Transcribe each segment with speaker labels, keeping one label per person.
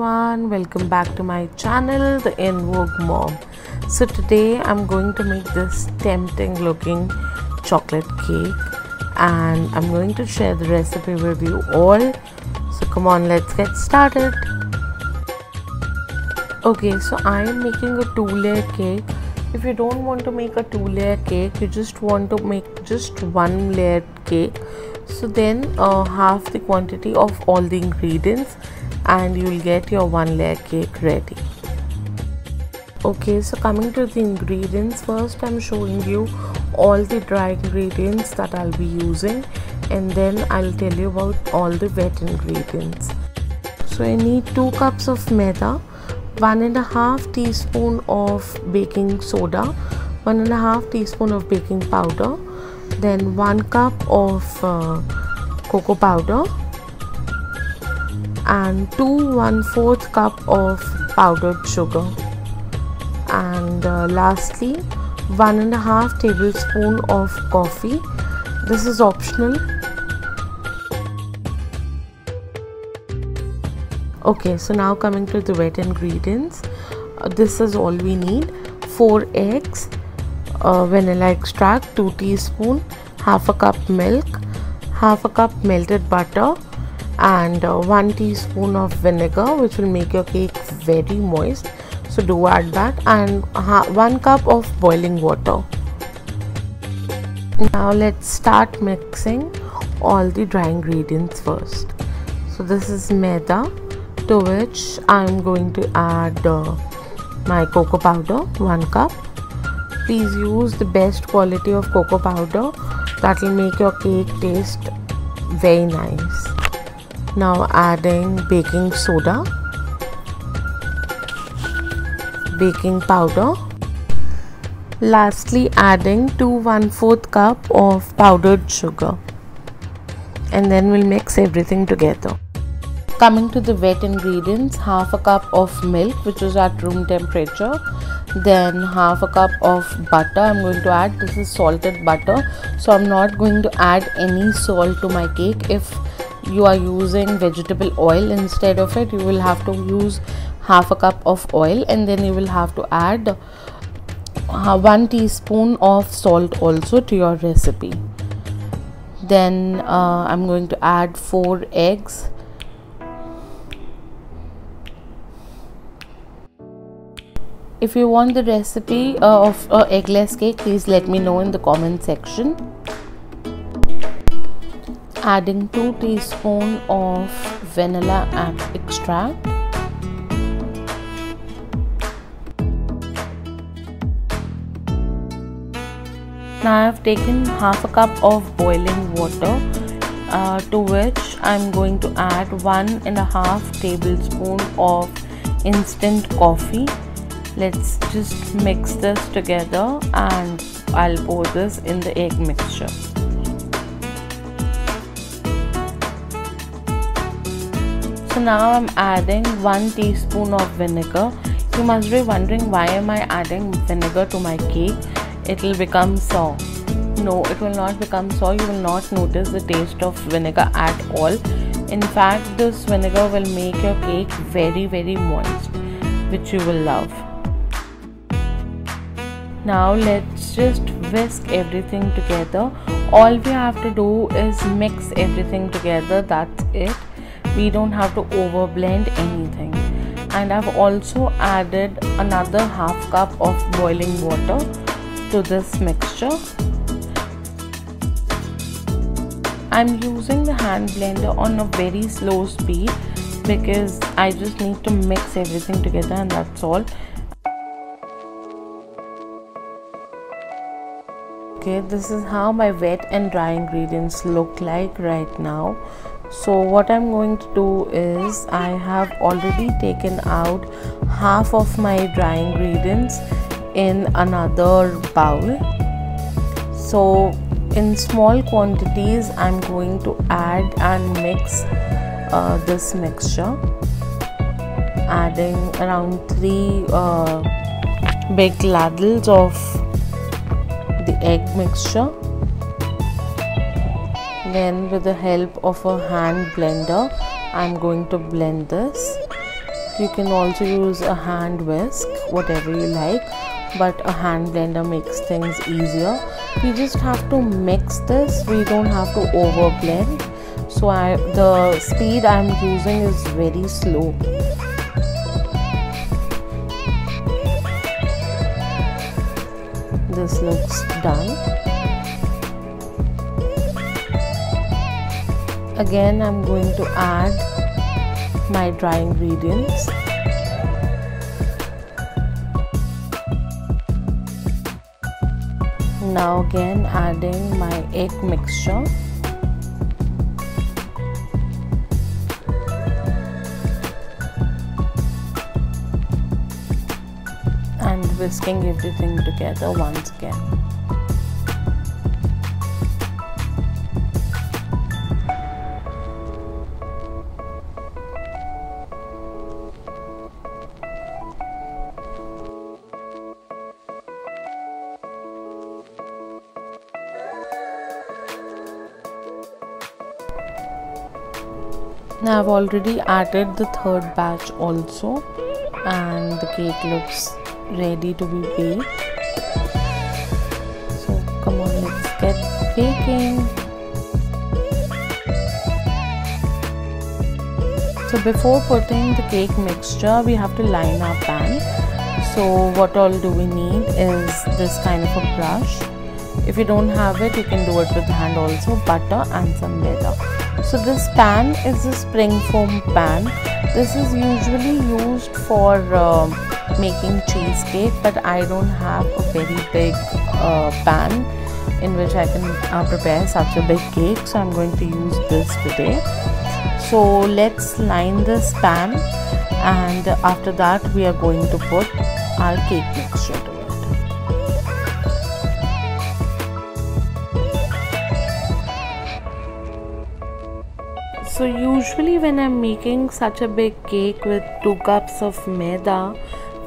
Speaker 1: everyone, welcome back to my channel, The En Vogue Mom. So today I'm going to make this tempting looking chocolate cake and I'm going to share the recipe with you all. So come on, let's get started. Okay, so I am making a 2-layer cake. If you don't want to make a 2-layer cake, you just want to make just 1-layer cake, so then half the quantity of all the ingredients and you will get your 1-layer cake ready. Okay, so coming to the ingredients, first I'm showing you all the dry ingredients that I'll be using, and then I'll tell you about all the wet ingredients. So I need 2 cups of maida, 1.5 teaspoon of baking soda, 1.5 teaspoon of baking powder, then 1 cup of cocoa powder and 1/4 cup of powdered sugar, and lastly 1.5 tablespoon of coffee. This is optional. Okay, so now coming to the wet ingredients, this is all we need: 4 eggs, vanilla extract 2 teaspoon, half a cup milk, half a cup melted butter, and 1 teaspoon of vinegar, which will make your cake very moist, so do add that, and 1 cup of boiling water. Now let's start mixing all the dry ingredients first. So this is maida, to which I'm going to add my cocoa powder, 1 cup. Please use the best quality of cocoa powder, that will make your cake taste very nice. Now adding baking soda, baking powder, lastly adding 1/4 cup of powdered sugar, and then we'll mix everything together. Coming to the wet ingredients, half a cup of milk, which is at room temperature, then half a cup of butter I'm going to add. This is salted butter, so I'm not going to add any salt to my cake. If you are using vegetable oil instead of it, you will have to use half a cup of oil, and then you will have to add 1 teaspoon of salt also to your recipe. Then I'm going to add 4 eggs. If you want the recipe of eggless cake, please let me know in the comment section. Adding 2 teaspoons of vanilla extract, now I have taken half a cup of boiling water, to which I'm going to add 1.5 tablespoon of instant coffee. Let's just mix this together and I'll pour this in the egg mixture. So now I'm adding 1 teaspoon of vinegar. You must be wondering, why am I adding vinegar to my cake? It will become sour. No, it will not become sour. You will not notice the taste of vinegar at all. In fact, this vinegar will make your cake very moist, which you will love. Now let's just whisk everything together. All we have to do is mix everything together, that's it. We don't have to over blend anything. And I've also added another half cup of boiling water to this mixture. I'm using the hand blender on a very slow speed because I just need to mix everything together, and that's all. Okay, this is how my wet and dry ingredients look like right now. So what I'm going to do is, I have already taken out half of my dry ingredients in another bowl. So in small quantities I'm going to add and mix this mixture, adding around 3 big ladles of the egg mixture. Then with the help of a hand blender I'm going to blend this. You can also use a hand whisk, whatever you like, but a hand blender makes things easier. We just have to mix this, we don't have to over blend. So the speed I'm using is very slow. This looks done. Again, I'm going to add my dry ingredients. Now again adding my egg mixture. And whisking everything together once again. Now I've already added the third batch also, and the cake looks ready to be baked. So come on, let's get baking. So before putting the cake mixture, we have to line our pan. So what all do we need is this kind of a brush. If you don't have it, you can do it with hand also, butter and some maida. So this pan is a spring foam pan. This is usually used for making cheesecake, but I don't have a very big pan in which I can prepare such a big cake, so I'm going to use this today. So let's line this pan, and after that we are going to put our cake mixture to it. So usually when I'm making such a big cake with 2 cups of maida,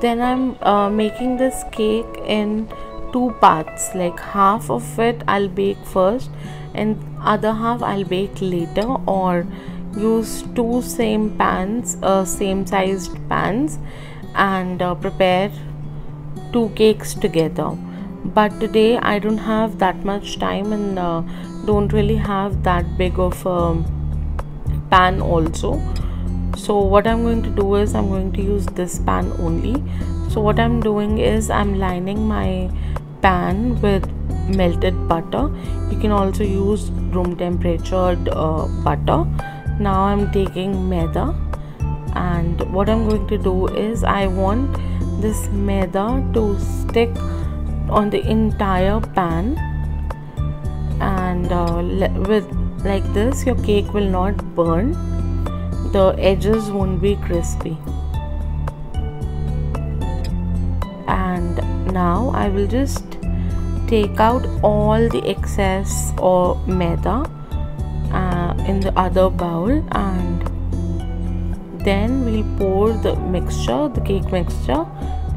Speaker 1: then I'm making this cake in 2 parts. Like half of it I'll bake first and other half I'll bake later, or use 2 same pans, same sized pans, and prepare 2 cakes together. But today I don't have that much time and don't really have that big of a pan also. So what I'm going to do is I'm going to use this pan only. So what I'm doing is I'm lining my pan with melted butter. You can also use room temperatured butter. Now I'm taking maida, and what I'm going to do is I want this maida to stick on the entire pan, and with like this your cake will not burn, the edges won't be crispy. And now I will just take out all the excess or maida in the other bowl, and then we'll pour the mixture, the cake mixture,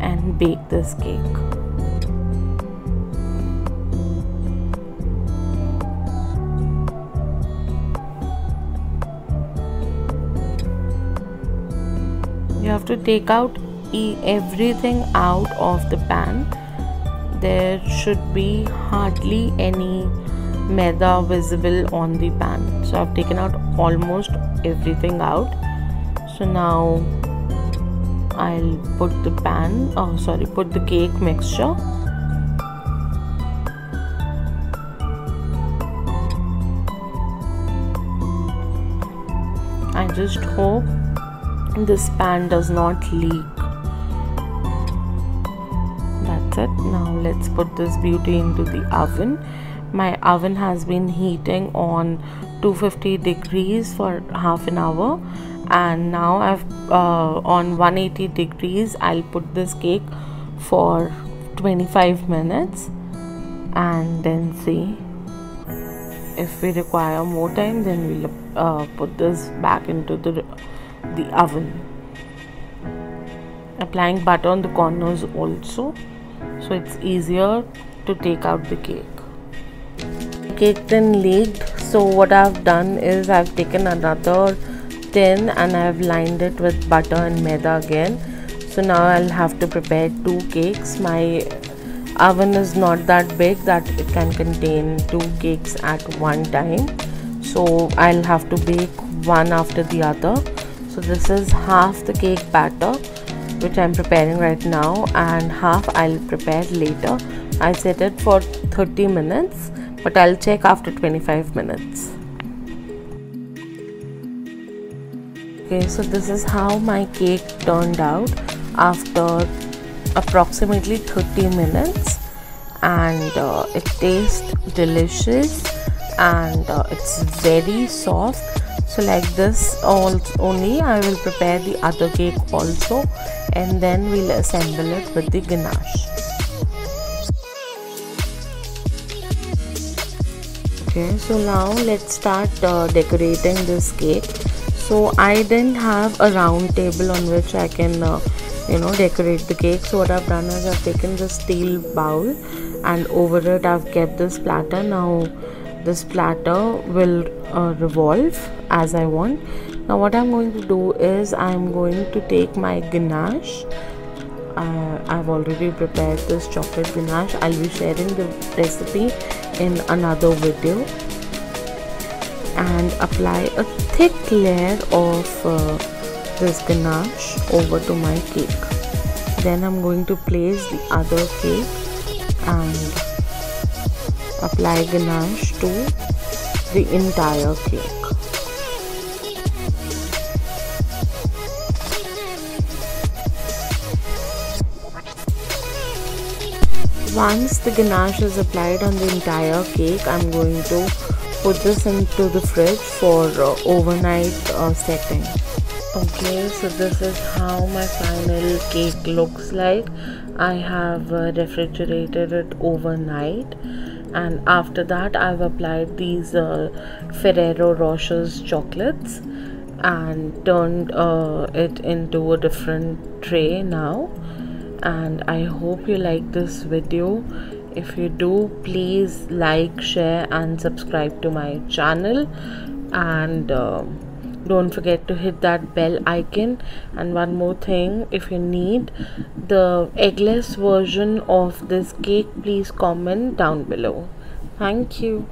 Speaker 1: and bake this cake. You have to take out everything out of the pan. There should be hardly any maida visible on the pan. So I've taken out almost everything out. So now I'll put the put the cake mixture. I just hope this pan does not leak. That's it. Now let's put this beauty into the oven. My oven has been heating on 250 degrees for half an hour, and now I've on 180 degrees I'll put this cake for 25 minutes and then see. If we require more time, then we'll put this back into the oven. Applying butter on the corners also, so it's easier to take out the cake. Cake then leaked, so what I've done is I've taken another tin and I've lined it with butter and maida again. So now I'll have to prepare 2 cakes. My oven is not that big that it can contain 2 cakes at one time, so I'll have to bake one after the other. So this is half the cake batter which I'm preparing right now, and half I'll prepare later. I set it for 30 minutes, but I'll check after 25 minutes. Okay, so this is how my cake turned out after approximately 30 minutes, and it tastes delicious and it's very soft. So like this only I will prepare the other cake also, and then we'll assemble it with the ganache. Okay, so now let's start decorating this cake. So I didn't have a round table on which I can decorate the cake. So what I've done is I've taken this steel bowl and over it I've kept this platter. Now this platter will revolve as I want. Now what I'm going to do is I'm going to take my ganache. I've already prepared this chocolate ganache. I'll be sharing the recipe in another video, and apply a thick layer of this ganache over to my cake. Then I'm going to place the other cake and apply ganache to the entire cake. Once the ganache is applied on the entire cake, I'm going to put this into the fridge for overnight setting. Okay, so this is how my final cake looks like. I have refrigerated it overnight, and after that I've applied these Ferrero Rocher's chocolates and turned it into a different tray now. And I hope you like this video. If you do, please like, share and subscribe to my channel, and don't forget to hit that bell icon. And one more thing, if you need the eggless version of this cake, please comment down below. Thank you.